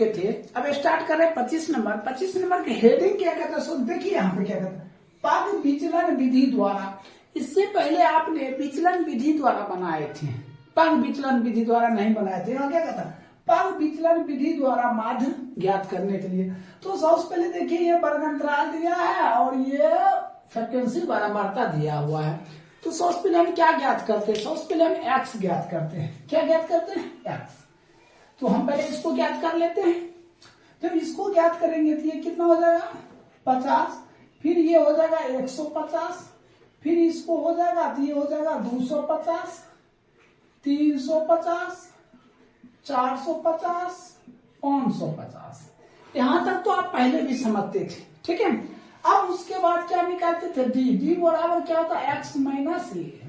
थे। अब स्टार्ट कर रहे हैं 25 नंबर। 25 नंबर के हेडिंग क्या कहता है, सो देखिए यहाँ पे क्या कहता है, पग विचलन विधि द्वारा। इससे पहले आपने विचलन विधि द्वारा बनाए थे, पग विचलन विधि द्वारा नहीं बनाए थे। यहाँ क्या कहता है, पग विचलन विधि द्वारा माध्य ज्ञात करने के लिए। तो सबसे पहले देखिए ये वर्ग अंतराल दिया है और ये फ्रीक्वेंसी बारंबारता दिया हुआ है। तो सबसे पहले हम क्या ज्ञात करते हैं, सबसे पहले हम एक्स ज्ञात करते हैं। क्या ज्ञात करते हैं, एक्स। तो हम पहले इसको ज्ञात कर लेते हैं। जब इसको ज्ञात करेंगे तो ये कितना हो जाएगा 50, फिर ये हो जाएगा 150, फिर इसको हो जाएगा तो ये हो जाएगा 250, 350, 450, 550। यहां तक तो आप पहले भी समझते थे, ठीक है। अब उसके बाद क्या निकालते थे, डी बराबर क्या होता है, एक्स माइनस ए।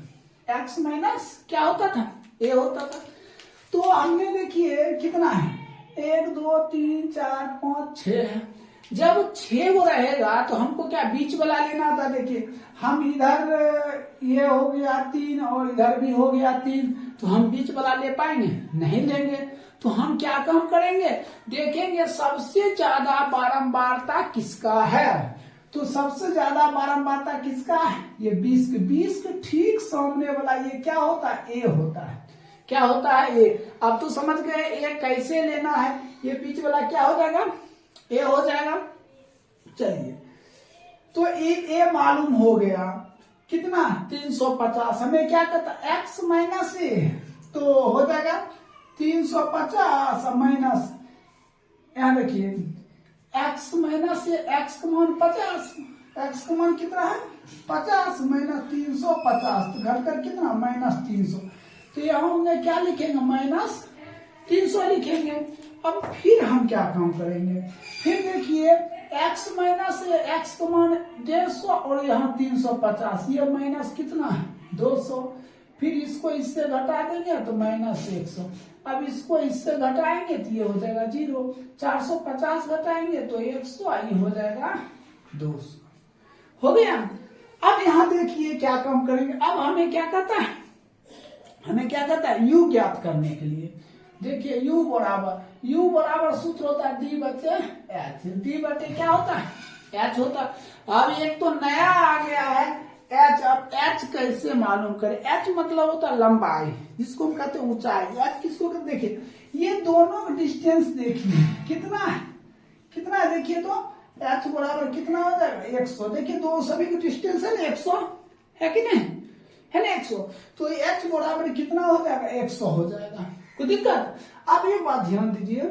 एक्स माइनस क्या होता था, ए होता था। तो हमने देखिए कितना है, 1 2 3 4 5 6 है। जब 6 वो रहेगा तो हमको क्या बीच वाला लेना था। देखिए हम इधर ये हो गया 3 और इधर भी हो गया 3, तो हम बीच वाला ले पाएंगे, नहीं लेंगे। तो हम क्या काम करेंगे, देखेंगे सबसे ज्यादा बारंबारता किसका है। तो सबसे ज्यादा बारंबारता किसका है, ये 20 के ठीक सामने वाला ये क्या होता है, ए होता है। क्या होता है, ए। अब तो समझ गए ए कैसे लेना है। ये बीच वाला क्या हो जाएगा, ए हो जाएगा। चलिए तो ए मालूम हो गया कितना 350। हमें क्या करता, एक्स माइनस ए, तो हो जाएगा 350 माइनस, यहां देखिए एक्स माइनस ए, एक्स का मान 50, एक्स का मान कितना है 50 माइनस 350, तो घटकर कितना -300। तो यहाँ हमने क्या लिखेंगे, -300 लिखेंगे। अब फिर हम क्या काम करेंगे, फिर देखिए x माइनस एक्स का मान 150 और यहाँ 350, ये माइनस कितना है 200। फिर इसको इससे घटा देंगे तो -100। अब इसको इससे घटाएंगे तो ये हो जाएगा 0। 450 घटाएंगे तो 100, ये हो जाएगा 200। हो गया। अब यहाँ देखिए क्या काम करेंगे, अब हमें क्या कहता है, हमें क्या कहता है u ज्ञात करने के लिए। देखिए u बराबर सूत्र होता है d बटे एच। d बटे क्या होता है, h होता है। अब एक तो नया आ गया है h। अब h कैसे मालूम करें, h मतलब होता है लंबाई, जिसको हम कहते हैं ऊंचाई। h किसको कहते, देखिए ये दोनों डिस्टेंस देखिए कितना है, कितना है देखिए तो h बराबर कितना हो जाएगा 100। देखिए दो सभी की डिस्टेंस है 100, है कि नहीं, है ना 100। तो h बराबर कितना हो जाएगा 100 हो जाएगा, कोई दिक्कत। अब एक बात ध्यान दीजिए,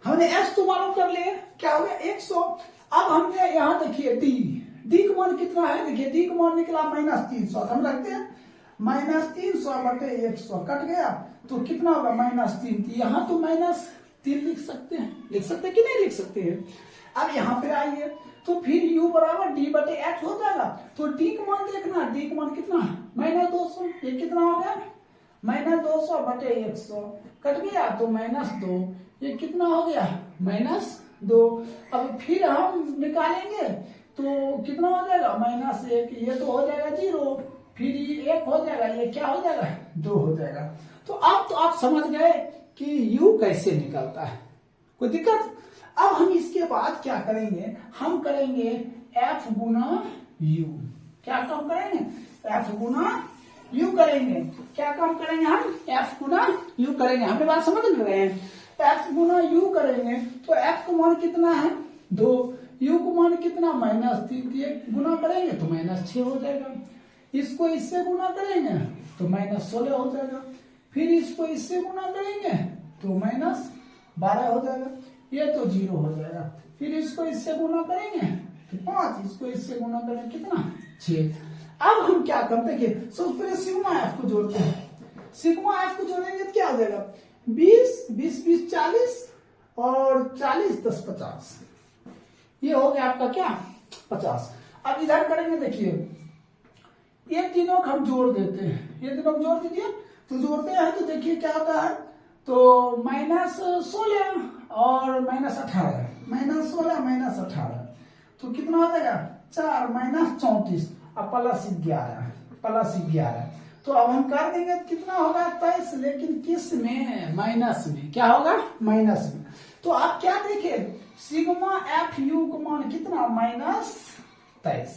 हमने s तो मालूम कर लिए, क्या हो गया 100। अब हमने यहाँ देखिए d का मान कितना है, देखिए d का मान निकला -300। हम रखते हैं -300 बटे 100, कट गया तो कितना होगा -3। यहाँ तो -3 लिख सकते हैं कि नहीं लिख सकते हैं। अब यहाँ पे आइए तो फिर u बराबर d बटे h हो जाएगा। तो d का मान देखना, d का मान कितना -200, ये कितना हो गया -200 बटे 100, कट गया तो -2, ये कितना हो गया -2। अब फिर हम निकालेंगे तो कितना हो जाएगा -1, ये तो हो जाएगा 0, फिर ये 1 हो जाएगा, ये क्या हो जाएगा 2 हो जाएगा। तो अब तो आप समझ गए कि u कैसे निकलता है, कोई दिक्कत। अब हम इसके बाद क्या करेंगे, हम करेंगे f गुना u। क्या काम करेंगे, f गुना u करेंगे। क्या काम करेंगे, हम f गुना u करेंगे। हमने बात समझ रहे हैं, f गुना u करेंगे तो f का मान कितना है 2, u का मान कितना -3, ये गुना करेंगे तो -6 हो जाएगा। इसको इससे गुना करेंगे तो -16 हो जाएगा। फिर इसको इससे गुना करेंगे तो -12 हो जाएगा, ये तो 0 हो जाएगा। फिर इसको इससे गुना करेंगे तो 5, इसको इससे गुना करेंगे कितना 6। अब हम क्या करते हैं, देखिए सबसे पहले सिग्मा एफ को जोड़ते हैं। सिग्मा एफ को जोड़ेंगे तो क्या हो जाएगा 20 20 40 और 40 10 50, ये हो गया आपका क्या 50। अब इधर करेंगे, देखिए ये तीनों को हम जोड़ देते हैं, ये तीनों को जोड़ दीजिए। तो जोड़ते हैं तो देखिए क्या होता है, तो -16 और -18, -16 -18, तो कितना हो जाएगा 4 -34 और +11, तो अब हम कर देंगे कितना होगा 23, लेकिन किस में, माइनस में। क्या होगा, माइनस में। तो आप क्या देखे, सिग्मा एफ यू का मान कितना, -23।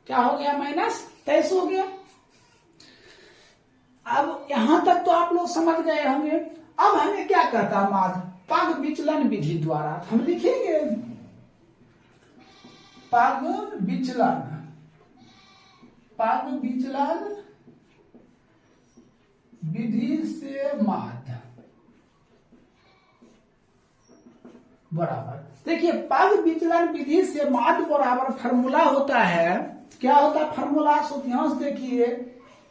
क्या हो गया, -23 हो गया। अब यहां तक तो आप लोग समझ गए होंगे। अब हमें क्या कहता है माध्य, पग विचलन विधि द्वारा हम लिखेंगे पग विचलन विधि से माध्य बराबर, देखिए पग विचलन विधि से माध्य बराबर फॉर्मूला होता है, क्या होता है फॉर्मूला, यहां से देखिए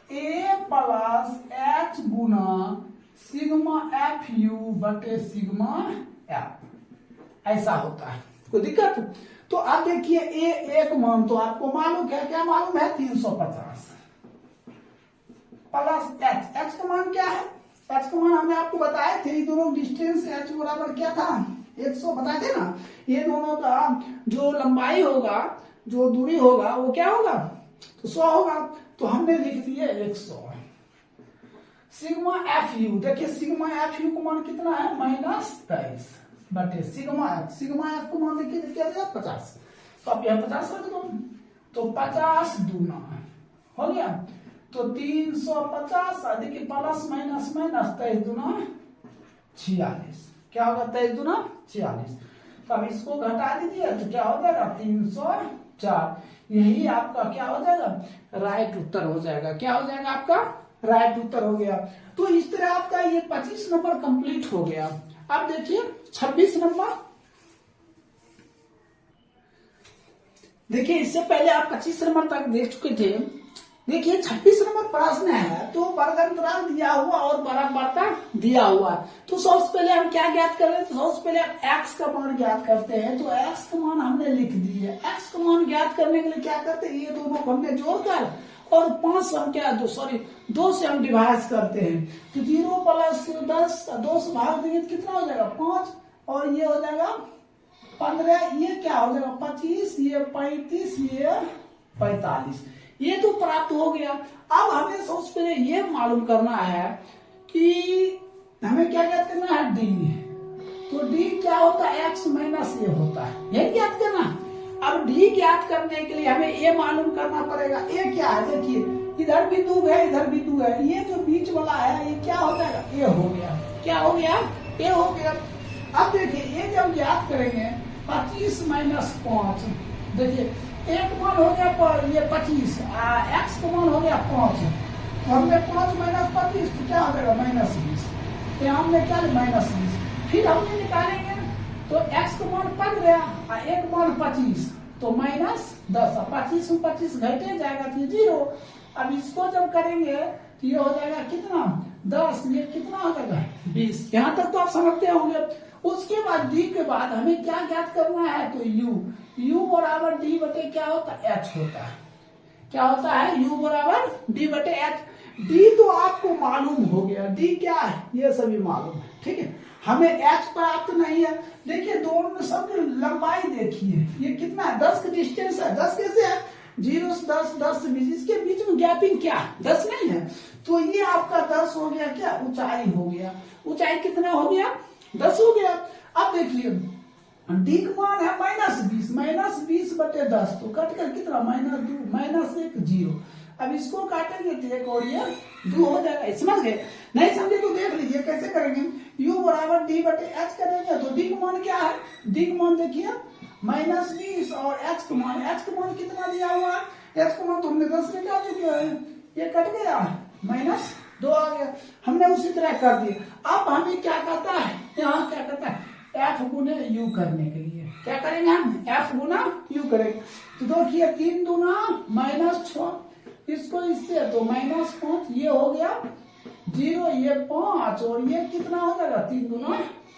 a plus h Guna sigma F you बटे सिग्मा एफ, ऐसा होता है। कोई दिक्कत? तो आप देखिए ए एक मान तो आपको मालूम है, क्या मालूम है, 350 प्लस h का मान क्या है, h का मान हमने आपको बताए थे, ये दोनों डिस्टेंस h बराबर क्या था, 100 बताए थे ना। ये दोनों का जो लंबाई होगा, जो दूरी होगा, वो क्या होगा, तो 100 होगा। तो हमने लिख दिया 100। सिग्मा एफ यू, देखिए सिग्मा एफ यू का मान कितना है, -23 बटे सिग्मा एफ को मान देखिए क्या दिया, 50। तो आप यहाँ 50 रख दो, तो 50 दूना हो गया, तो 350, देखिए प्लस माइनस माइनस, 23 दूना 46। क्या होगा, 23 दूना 46। तो अब इसको घटा दीजिए, तो क्या हो जाएगा, 304। यही आपका क्या हो जाएगा, राइट उत्तर हो जाएगा। क्या हो जाएगा, आपका राइट उत्तर हो गया। तो इस तरह आपका ये 25 नंबर कंप्लीट हो गया। अब देखिए 26 नंबर, देखिए इससे पहले आप 25 नंबर तक देख चुके थे। देखिए 26 नंबर प्रश्न है, तो वर्गांतराल दिया हुआ और बराबरता दिया हुआ। तो सबसे पहले हम क्या ज्ञात कर रहे हैं, तो सबसे पहले x का मान ज्ञात करते हैं। तो x का मान हमने लिख दिया। x का मान ज्ञात करने के लिए क्या करते हैं, ये दोनों को हमने जोड़कर और 5 से हम क्या, 2 से हम डिवाइड करते हैं। तो 0 प्लस 10, 2 से भाग देंगे तो कितना हो जाएगा, 5, और ये हो जाएगा 15, ये क्या हो जाएगा 25, ये 35, ये 45। ये तो प्राप्त हो गया। अब हमें सबसे पहले ये मालूम करना है कि हमें क्या ज्ञात करना है, डी। तो डी क्या होता है, x माइनस ए होता है, ये ज्ञात करना। अब डी ज्ञात करने के लिए हमें ए मालूम करना पड़ेगा। ए क्या है, देखिए इधर भी 2 है, इधर भी 2 है, ये जो बीच वाला है ये क्या हो जाएगा, ए हो गया। क्या हो गया, ए हो गया। अब देखिए ये जब ज्ञात करेंगे 25 माइनस 5, देखिए एक मान हो गया पर ये 25, x का मान हो गया 5, तो हमने 5 माइनस 25 तो क्या हो जाएगा, -20। तो हमने क्या -20, फिर हमने निकालेंगे तो x का मान 5 गया, एक मान 25, तो -10। 25 में 25 घटे जाएगा तो ये 0। अब इसको जब करेंगे तो ये हो जाएगा कितना, 10, ये कितना हो जाएगा, 20। यहाँ तक तो आप समझते होंगे। उसके बाद डी के बाद हमें क्या ज्ञात करना है, तो u बराबर डी बटे क्या होता है, h होता है। क्या होता है, u बराबर डी बटे h। डी तो आपको मालूम हो गया, डी क्या है, ये सभी मालूम है, ठीक है। हमें h प्राप्त नहीं है। देखिए दोनों में सबकी लंबाई देखिए, ये कितना है, 10 का डिस्टेंस है। 10 कैसे है, 0 से 10, 10 से 20, इसके बीच में गैपिंग क्या, 10 नहीं है। तो ये आपका 10 हो गया, क्या ऊंचाई हो गया। ऊंचाई कितना हो गया, 10 हो गया। अब देखिए डी का मान है -20, -20 बटे 10, तो कट कर कितना, -2, -1, 0। अब इसको काटेंगे तो एक और ये 2 हो जाएगा। समझ गए, नहीं समझे तो देख लीजिए कैसे करेंगे। u बराबर डी बटे h करेंगे, तो डी का मान क्या है, डी का मान देखिए -20, और h का मान कितना दिया हुआ है, h का मान तो हमने 10 निकाल दिया है, ये कट गया, -2 आ गया। हमने उसी तरह कर दिया। अब हमें क्या कहता है, यहाँ क्या कहता है, f गुने u करने के लिए क्या करेंगे हम, f गुना u करेंगे। तो देखिए 3 दूना -6, इसको इससे तो -5, ये हो गया 0, ये 5, और ये कितना हो जाएगा, 3 दूना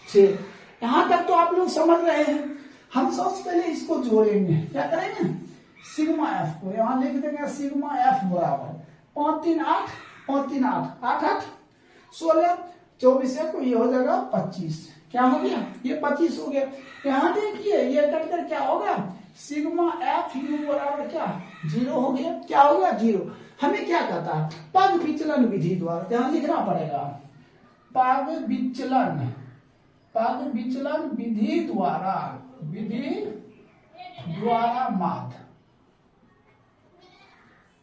6। यहाँ तक तो आप लोग समझ रहे हैं। हम सबसे पहले इसको जोड़ेंगे, क्या करेंगे, सिग्मा एफ को यहाँ लिख देंगे, सिग्मा एफ बराबर 5 3 8, 5 3 8, 8 8 16, 24 को ये हो जाएगा 25। क्या हो गया, ये 25 हो गया। यहाँ देखिए ये कटकर क्या होगा, सिग्मा एफ यू बराबर क्या, 0 हो गया। क्या हो गया, 0। हमें क्या कहता है, पग विचलन विधि द्वारा, ध्यान लिखना पड़ेगा, पग विचलन विधि द्वारा माध्य।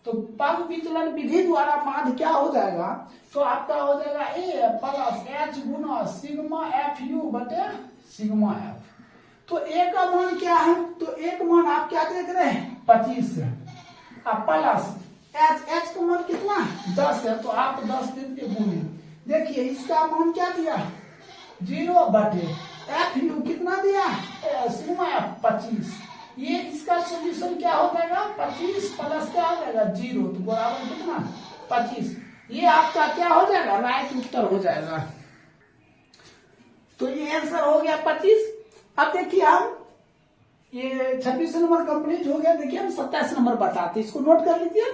तो पग विचलन विधि द्वारा माध्य क्या हो जाएगा, तो आपका हो जाएगा ए plus H Guna sigma F you बटे सिग्मा एफ। तो ए का मान क्या है, तो एक मान आप क्या देख रहे हैं 25 है, अब प्लस एच का मान कितना 10 है, तो आप 10 दिन के गुने, देखिए इसका मान क्या दिया 0 बटे एफ यू कितना दिया सिग्मा एफ 25। ये इसका सोल्यूशन क्या हो जाएगा 25 प्लस क्या हो जाएगा 0, तो बराबर कितना 25। ये आपका क्या हो जाएगा राइट उत्तर हो जाएगा। तो ये आंसर हो गया 25। अब देखिए हम ये 26 नंबर कंप्लीट हो गया, देखिए हम 27 नंबर बताते, इसको नोट कर लीजिए।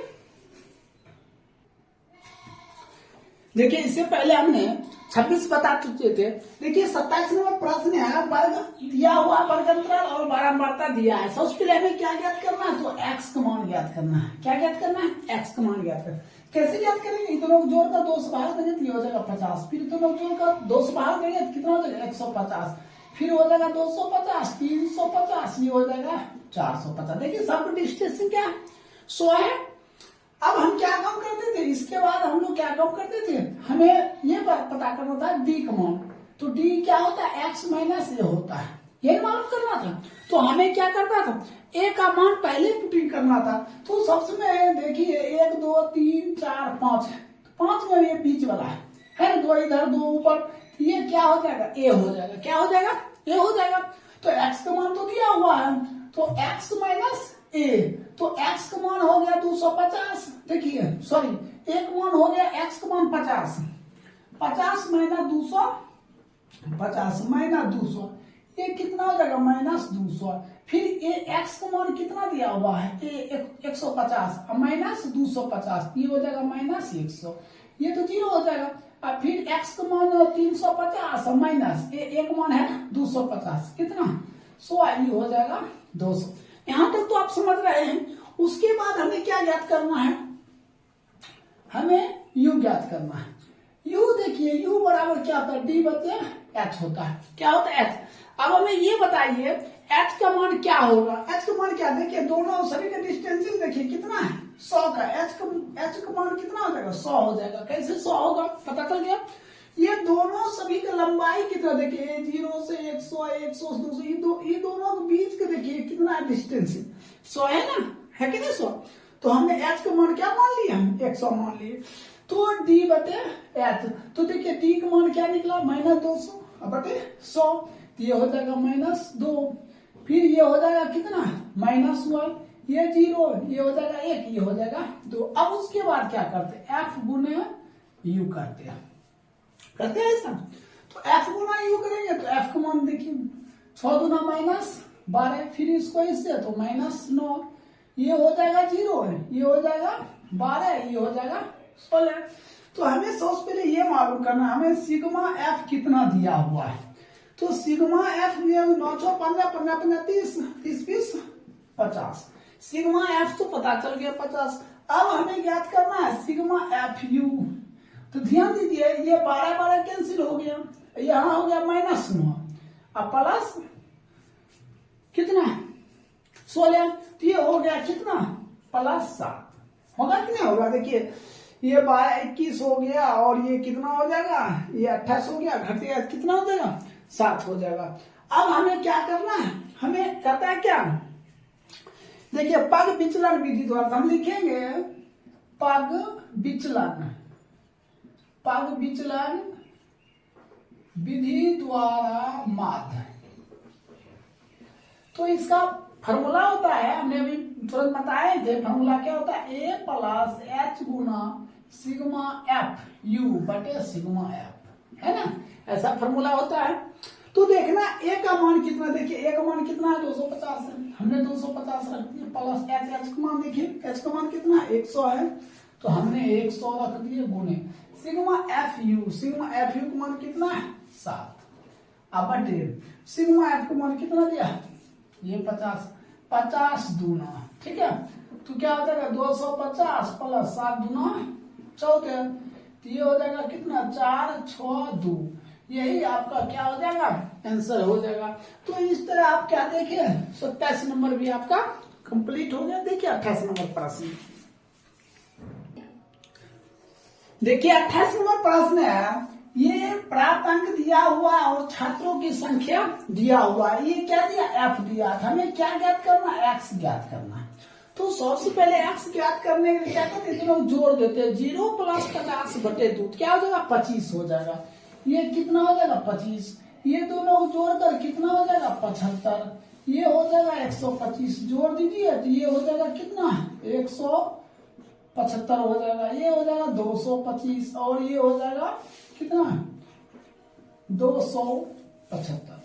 देखिए इससे पहले हमने 26 बता चुके थे, देखिए 27 नंबर प्रश्न है वर्ग दिया हुआ वर्गांतरण और बारंबारता दिया है। सबसे पहले हमें क्या ज्ञात करना है, तो x का मान ज्ञात करना है। क्या ज्ञात करना है, x का मान ज्ञात करना। कैसे ज्ञात करेंगे, दोनों जोड़ का 2 से भाग देंगे तो ये हो जाएगा 50, फिर दोनों जोड़ का 2 से भाग देंगे तो कितना हो जाएगा 150, फिर हो जाएगा 250, 350, ये हो जाएगा 450। देखिए सब डिस्टेंस क्या 100 है। अब हम क्या काम करते थे, इसके बाद हम लोग क्या काम करते थे, हमें ये पता करना था डी का मान। तो डी क्या होता है x माइनस ए होता है, ये मालूम करना था। तो हमें क्या करना था, ए का मान पहले पुटिंग करना था। तो सबसे में देखिए 1 2 3 4 5, 5 में ये बीच वाला है ना, 2 इधर 2 ऊपर, ये क्या हो जाएगा ए हो जाएगा, क्या हो जाएगा ए हो जाएगा। तो x का मान तो दिया हुआ है, तो x माइनस ए, तो x का मान हो गया 250, देखिए सॉरी एक मान हो गया x का मान 50, 50 माइनस 200, ये कितना हो जाएगा माइनस 200। फिर ये x का मान कितना दिया हुआ है ए 150 माइनस 250, ये हो जाएगा माइनस 100, ये तो 0 हो जाएगा। अब फिर x का मान 350 माइनस एक मान है 250, कितना 100, ये हो जाएगा 200। यहां तक तो आप समझ रहे हैं। उसके बाद हमें क्या ज्ञात करना है, हमें u ज्ञात करना है। u देखिए u बराबर क्या होता है d बटे h होता है, क्या होता है h। अब हमें ये बताइए h का मान क्या होगा, h का मान क्या, देखिए दोनों सभी का डिस्टेंसिंग देखिए कितना है 100 का, h का मान कितना हो जाएगा 100 हो जाएगा। कैसे 100 होगा पता चल गया। ये दोनों सभी का लंबाई कितना, देखिए 0 से 100 100 200, ये दोनों के बीच के देखिए कितना है डिस्टेंस 100 है ना, है कि नहीं 100। तो हमने h का मान क्या मान लिया, हम 100 मान लिए। तो d बटे h, तो देखिए d का मान क्या निकला माइनस 200 बटे 100, ये हो जाएगा माइनस 2, फिर ये हो जाएगा कितना माइनस 1, ये 0, ये हो जाएगा 1, ये हो जाएगा 2। अब उसके बाद क्या करते हैं f गुने u करते हैं ऐसा। तो f गुना u करेंगे तो f का मान देखिए 6 दूना माइनस 12, फिर इसको इससे तो माइनस 9, ये हो जाएगा 0, ये हो जाएगा 12, ये हो जाएगा 16। तो हमें सबसे पहले ये मालूम करना, हमें सिग्मा एफ कितना दिया हुआ है। तो सिग्मा एफ 9 15 15 15 30 30 20 50, सिग्मा एफ तो पता चल गया 50। अब हमें ज्ञात करना है सिग्मा एफ यू। तो ध्यान दीजिए ये 12 12 कैंसिल हो गया, यहाँ हो गया माइनस 9, अब प्लस कितना 16, तो ये हो गया कितना प्लस 7, होगा कि नहीं होगा। देखिए ये 12 21 हो गया और ये कितना हो जाएगा, ये 28 हो गया, घटिया कितना हो जाएगा 7 हो जाएगा। अब हमें क्या करना है, हमें कहता है क्या, देखिए पग विचलन विधि द्वारा हम लिखेंगे पग विचलन विधि द्वारा माध्य। तो इसका फॉर्मूला होता है, हमने अभी तुरंत बताए थे, फॉर्मूला क्या होता है a plus h Guna sigma F you बटे सिग्मा एफ, है ना, ऐसा फॉर्मूला होता है। तो देखना a का मान कितना, देखिए a का मान कितना है 250 है, हमने 250 रख दिया, प्लस h का मान देखिए h का मान कितना 100 है, तो हमने 100 रख दिए गुने सिग्मा एफ यू का मान कितना है 7, अब बटे सिग्मा एफ का मान कितना दिया ये 50 50 दूना, ठीक है तो क्या हो जाएगा 250 प्लस 7 दूना 14, तो ये हो जाएगा कितना 4 6 2, यही आपका क्या हो जाएगा आंसर हो जाएगा। तो इस तरह आप क्या देखिए 27 नंबर भी आपका कंप्लीट हो गया। देखिए 28 नंबर प्रश्न, देखिए 28 नंबर प्रश्न है, ये प्राप्त अंक दिया हुआ और छात्रों की संख्या दिया हुआ है। ये क्या दिया f दिया था, हमें क्या ज्ञात करना x ज्ञात करना। तो सबसे पहले x ज्ञात करने के लिए क्या करते हैं, लोग जोड़ देते हैं 0 प्लस 50/2 क्या हो जाएगा 25 हो जाएगा। ये कितना हो जाएगा 25, ये दोनों जोड़कर कितना हो जाएगा 75, ये हो जाएगा 125 जोड़ दीजिए तो ये हो जाएगा कितना 175 हो जाएगा, ये हो जाएगा 225 और ये हो जाएगा कितना 275।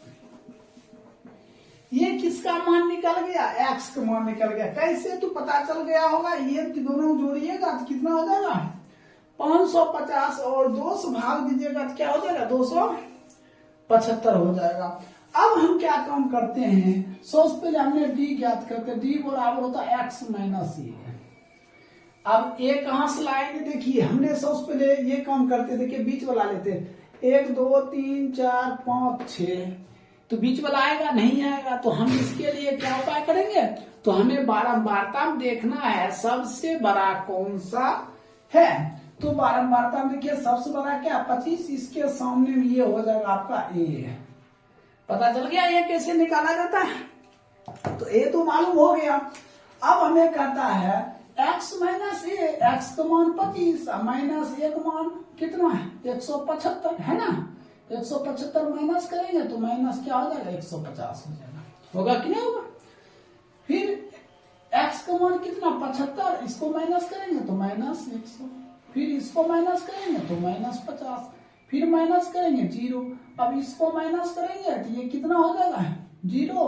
ये किसका मान निकल गया, x का मान निकल गया। कैसे तो पता चल गया होगा, ये दोनों जोड़िएगा तो कितना हो जाएगा 550 और 2 से भाग दीजिएगा तो क्या हो जाएगा 275 हो जाएगा। अब हम क्या काम करते हैं, सबसे पहले हमने d ज्ञात करते हैं, d बराबर होता है x माइनस ए। अब ए कहां से लाएंगे, देखिए हमने सबसे पहले ये काम करते, देखिए बीच वाला लेते 1 2 3 4 5 6, तो बीच वाला आएगा नहीं आएगा, तो हम इसके लिए क्या उपाय करेंगे, तो हमें बारंबारता में देखना है सबसे बड़ा कौन सा है। तो बारंबारता में देखिए सबसे बड़ा क्या 25, इसके सामने में ये हो जाएगा आपका ए। पता चल गया ये कैसे निकाला जाता है, तो ए तो मालूम हो गया। अब हमें कहता है x माइनस ए, x का मान 25 माइनस ए का मान कितना है 175 है ना, 175 माइनस करेंगे तो माइनस क्या हो जाएगा 150 हो जाएगा, होगा कि नहीं होगा। फिर x का मान कितना 75, इसको माइनस करेंगे तो माइनस 100, फिर इसको माइनस करेंगे तो माइनस 50, फिर माइनस करेंगे 0, अब इसको माइनस करेंगे तो ये कितना हो जाएगा 0।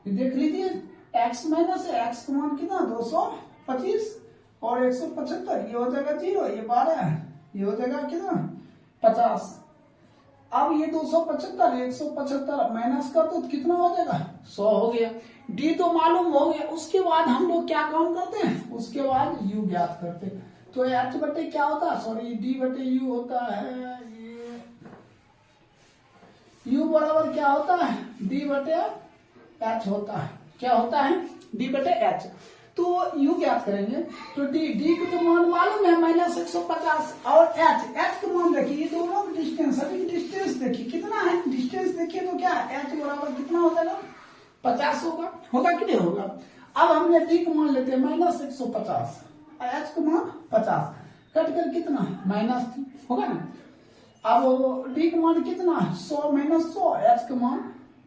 देख लीजिए x माइनस है, x का मान कितना 225 और 175, ये हो जाएगा 0, ये 12, ये हो जाएगा कितना 50। अब ये 275 175 माइनस कर दो तो कितना हो जाएगा 100 हो गया। डी तो मालूम हो गया, उसके बाद हम लोग क्या काम करते हैं, उसके बाद यू ज्ञात करते हैं। तो एच बटे क्या होता है, सॉरी डी बटे यू होता है, ये यू बराबर क्या होता है डी बटे एच होता है, क्या होता है डी बटे एच। तो यू ज्ञात करेंगे तो डी को तो मान मालूम है माइनस 150 और एच का मान देखिए, ये दोनों डिस्टेंस अभी डिस्टेंस देखिए कितना है, डिस्टेंस देखिए तो क्या एच बराबर कितना हो जाएगा 50 होगा कि नहीं होगा। अब हमने डी को मान लेते हैं माइनस 150, एच को मान 50, कट कर कितना माइनस होगा ना। अब डी का मान कितना 100 माइनस 100, एच का मान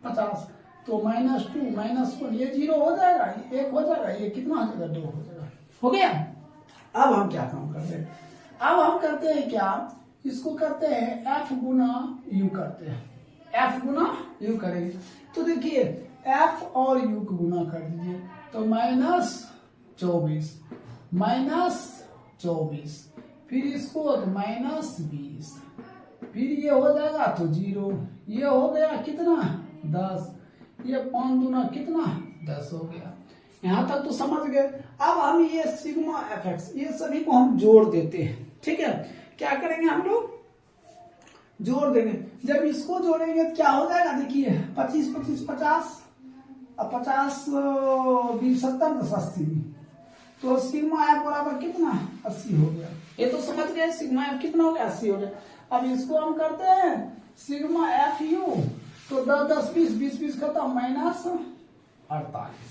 50, तो -2 -1 ये 0 हो जाएगा, ये 1 हो जाएगा, ये कितना हो जाएगा 2 हो जाएगा, हो गया। अब हम क्या काम करते हैं, अब हम करते हैं क्या, इसको करते हैं f गुना u करते हैं, f गुना u करेंगे। तो देखिए f और u को गुना कर दीजिए तो -24 फिर इसको तो -20, फिर ये हो जाएगा तो 0, ये हो गया कितना 10, ये 5 दूना कितना 10 हो गया। यहां तक तो समझ गए। अब हम ये सिग्मा एफ एक्स ये सभी को हम जोड़ देते हैं, ठीक है। क्या करेंगे हम लोग जोड़ देंगे, जब इसको जोड़ेंगे तो क्या हो जाएगा, देखिए 25 25 50 अब 50 20 70 10 80, तो सिग्मा एफ बराबर कितना 80 हो गया। ये तो समझ गए सिग्मा एफ कितना हो गया 80 हो गया। अब इसको हम करते हैं सिग्मा एफ यू, तो 10 10 20 20 20 खत्म -48,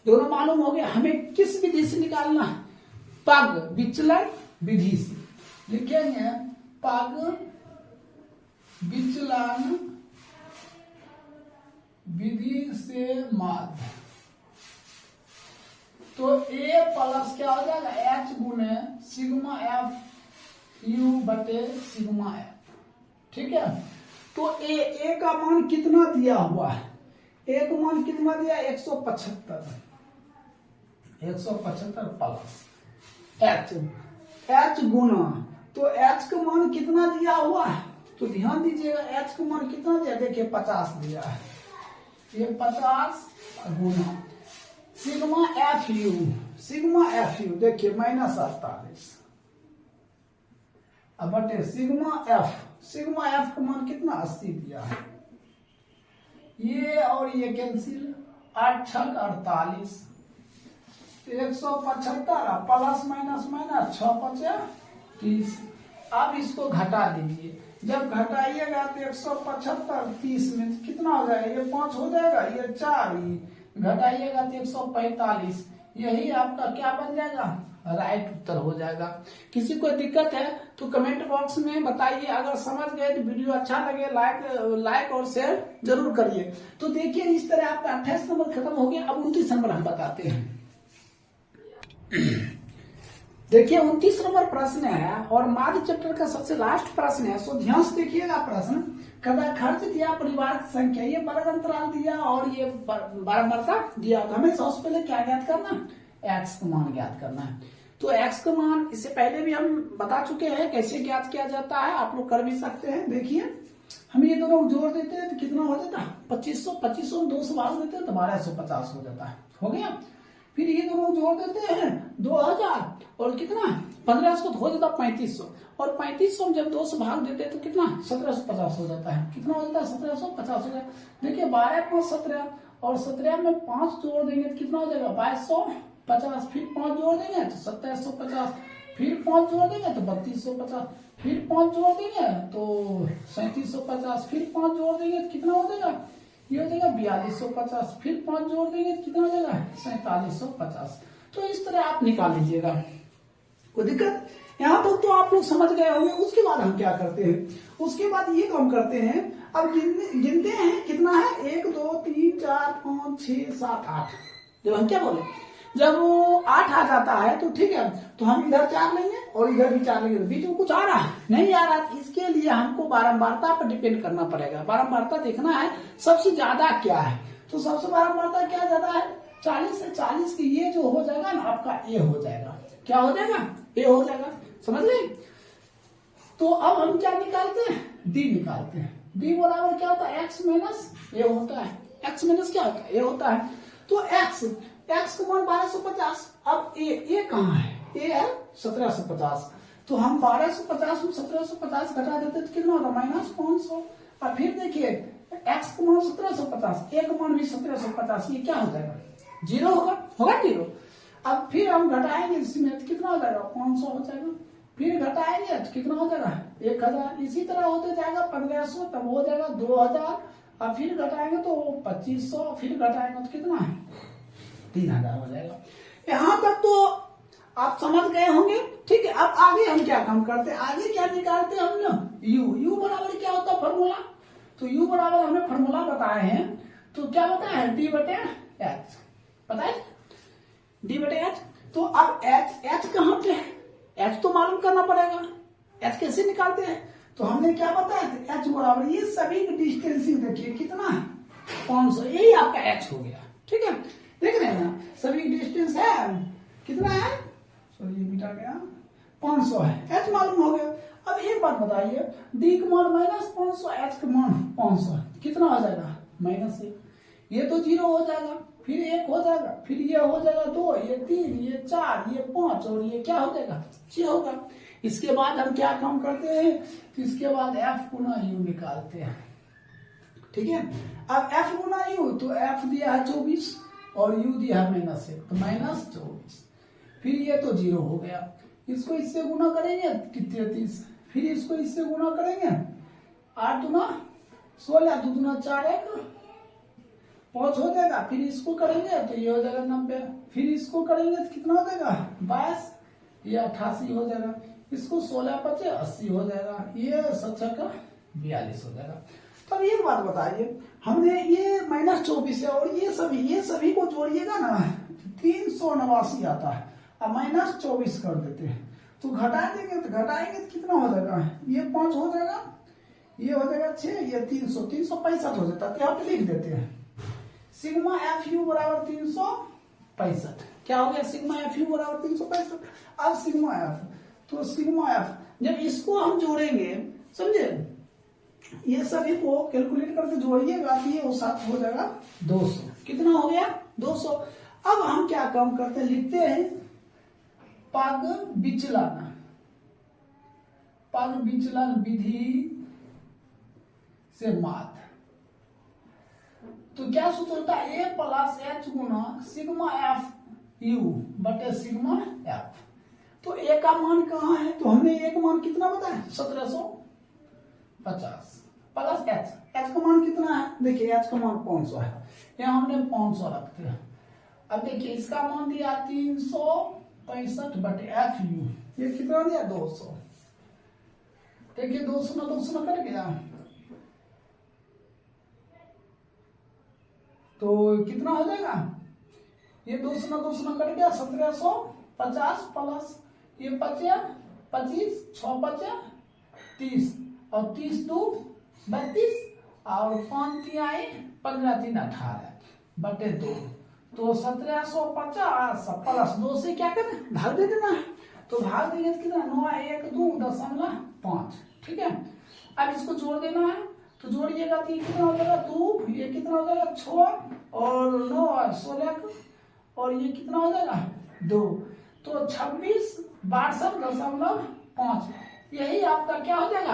दोनों मालूम हो गया। हमें किस विधि से निकालना, पग विचलन विधि से लिखेंगे, पग विचलन विधि से माध्य, तो ए प्लस क्या हो जाएगा एच गुने सिग्मा एफ यू बटे सिग्मा एफ, ठीक है। तो ए का मान कितना दिया हुआ है, ए का मान कितना दिया 175 प्लस एच गुना, तो एच का मान कितना दिया हुआ है, तो ध्यान दीजिएगा एच का मान कितना दिया, देखिए 50 दिया है, ये 50 गुना सिग्मा एफ यू देखिए -48 अब बटे सिग्मा एफ का मान कितना 80 दिया है, ये और ये कैंसिल 8 छक 48 175 प्लस माइनस 6 5 30। अब इसको घटा दीजिए, जब घटाइएगा तो 175 30 में कितना हो जाएगा, ये 5 हो जाएगा, ये 4 घटाइएगा तो 145। यही आपका क्या बन जाएगा, राइट उत्तर हो जाएगा। किसी को दिक्कत है तो कमेंट बॉक्स में बताइए, अगर समझ गए तो वीडियो अच्छा लगे लाइक और शेयर जरूर करिए। तो देखिए इस तरह आपका 28 नंबर खत्म हो गया। अब 29 नंबर हम बताते हैं। देखिए 29 नंबर प्रश्न है और माध्य चैप्टर का सबसे लास्ट प्रश्न है, सो ध्यान से देखिएगा प्रश्न। कदा खर्च दिया, परिवार की संख्या, ये वर्ग अंतराल दिया और ये बारंबारता दिया। तो हमें सबसे पहले क्या ज्ञात करना, एक्स का मान ज्ञात करना है। तो एक्स का मान इससे पहले भी हम बता चुके हैं कैसे ज्ञात किया जाता है, आप लोग कर भी सकते हैं। देखिए हम ये दोनों जोड़ देते हैं तो कितना हो जाता है 2500 में 2 से भाग देते हैं तो 1250 हो जाता है, हो गया। फिर ये दोनों जोड़ देते हैं 2000 और कितना 1500 तो हो जाता 3500 और 3500 में जब 2 से भाग देते हैं तो कितना 1750 हो जाता है। कितना हो जाता है 1750 हो जाता है। देखिए 12 5 17 और 17 में 5 जोड़ देंगे तो कितना हो जाएगा 2250, फिर 5 जोड़ देंगे तो 2750, फिर 5 जोड़ देंगे तो 3250, फिर 5 जोड़ देंगे तो 3750, फिर 5 जोड़ देंगे तो कितना हो जाएगा, ये हो जाएगा 4250, फिर 5 जोड़ देंगे तो कितना हो जाएगा 4750। तो इस तरह आप निकाल लीजिएगा, कोई दिक्कत। यहाँ तक तो आप लोग समझ गए होंगे। उसके बाद हम क्या करते हैं, उसके बाद ये काम करते हैं, अब गिनते हैं कितना है 1 2 3 4 5 6 7 8। जब हम क्या बोले, जब वो 8 आ जाता है तो ठीक है, तो हम इधर 4 लेंगे और इधर भी 4 लेंगे। तो बीच में कुछ आ रहा है नहीं आ रहा, इसके लिए हमको बारंबारता पर डिपेंड करना पड़ेगा। बारंबारता देखना है सबसे ज्यादा क्या है, तो सबसे बारंबारता क्या ज्यादा है 40 से 40 की ये जो हो जाएगा ना आपका ए हो जाएगा। क्या हो जाएगा, ए हो जाएगा, समझ लें। तो अब हम क्या निकालते हैं, डी निकालते हैं। डी बराबर क्या होता है एक्स माइनस ए होता है। एक्स माइनस क्या होता है, ए होता है। तो एक्स का मान 1250। अब ए कहाँ है, ए है 1750। तो हम 1250 में 1750 घटा देते तो कितना होता -500। और फिर देखिए एक्स का मान 1750, ए का मान भी 1750, ये क्या हो जाएगा 0 होगा 0। अब फिर हम घटाएंगे इसमें तो कितना हो जाएगा 500 हो जाएगा, फिर घटाएंगे तो कितना हो जाएगा 1000। इसी तरह होते जाएगा 1500, तब हो जाएगा 2000, और फिर घटाएंगे तो 2500, फिर घटाएंगे तो कितना 3000 हो जाएगा। यहाँ तक तो आप समझ गए होंगे, ठीक है। अब आगे हम क्या काम करते हैं, आगे क्या निकालते हैं हम लोग, यू बराबर क्या होता है फॉर्मूला। तो यू बराबर हमने फॉर्मूला बताए हैं, तो क्या बताया है डी बटे एच, पता है डी बटे एच। तो अब एच कहाँ पे है, एच तो मालूम करना पड़ेगा। एच कैसे निकालते हैं, तो हमने क्या बताया था एच बराबर ये सभी डिस्टेंसिंग देखिए कितना है 500, यही आपका एच हो गया, ठीक है। देख रहे हैं ना सभी डिस्टेंस है कितना है, सॉरी ये मिटा गया 500 है, एच मालूम हो गया। अब एक बात बताइए, डी का मान -500, एच का मान 500, कितना आ जाएगा -1। ये तो 0 हो जाएगा, फिर 1 हो जाएगा, फिर ये हो जाएगा 2, ये 3, ये 4, ये 5 और ये क्या हो जाएगा 6 होगा। इसके बाद हम क्या काम करते हैं, तो इसके बाद एफ गुना यू निकालते हैं, ठीक है। अब एफ गुना यू, तो एफ दिया है 24 और यू दिया है -1, तो -24, फिर ये तो 0 हो गया। इसको इससे गुना करेंगे 33, फिर इसको इससे गुना करेंगे 8 दूना 16, 2 दूना 4 1 5 हो जाएगा। फिर इसको करेंगे तो ये हो जाएगा 90, फिर इसको करेंगे तो कितना हो जाएगा 22, ये 88 हो जाएगा। इसको 16 5 80 हो जाएगा, ये 7 का 42 हो जाएगा। तो अब एक बात बताइए, हमने ये -24 है और ये सभी को जोड़िएगा ना 389 आता है। अब -24 कर देते हैं तो घटा देंगे तो घटाएंगे तो कितना हो जाएगा, ये 5 हो जाएगा, ये हो जाएगा 6, ये 365 हो जाता है। तो यहाँ पे लिख देते हैं सिग्मा एफ यू बराबर 365। क्या हो गया, सिग्मा एफ यू बराबर 365। अब सिग्मा एफ, तो सिग्मा एफ जब इसको हम जोड़ेंगे, समझे, ये सभी को कैलकुलेट करके जोड़िएगा तो ये साथ हो जाएगा 200। कितना हो गया 200। अब हम क्या काम करते हैं, लिखते हैं पग विचलन विधि से मात। तो क्या सूत्र होता है, a plus H Guna sigma F you बटे सिग्मा एफ। तो a का मान कहाँ है, तो हमने a का मान कितना बताया 1750 प्लस h का मान कितना है, देखिए h का मान 500 है, यहाँ हमने 500 रखते हैं। अब देखिए इसका मान दिया 365 बटे एफ यू, ये कितना दिया 200। देखिए 200 ना 200 कट गया, तो कितना हो जाएगा, ये 200 ना 200 कट गया 1750 प्लस ये 25 6 5 30 और 30 2 32 और 5 3 आए 15 3 18 बटे 2, तो 1750 प्लस 2 से क्या करना भाग दे देना है। तो भाग देंगे तो कितना 9 1 2 दशमलव 5, ठीक है। अब इसको जोड़ देना है, तो जोड़िएगा तो ये कितना हो जाएगा 2, ये कितना हो जाएगा 6 और 9 16 और ये कितना हो जाएगा 2, तो 26 यही आपका क्या हो जाएगा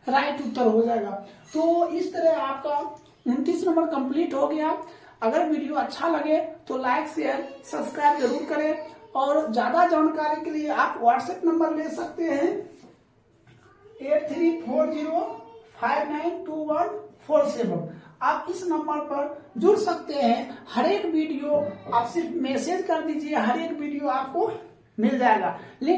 राइट उत्तर हो जाएगा। तो इस तरह आपका 29 नंबर कंप्लीट हो गया। अगर वीडियो अच्छा लगे तो लाइक शेयर सब्सक्राइब जरूर करें, और ज्यादा जानकारी के लिए आप व्हाट्सएप नंबर ले सकते हैं 8340592147। आप इस नंबर पर जुड़ सकते हैं। हर एक वीडियो आप सिर्फ मैसेज कर दीजिए, हर एक वीडियो आपको मिल जाएगा।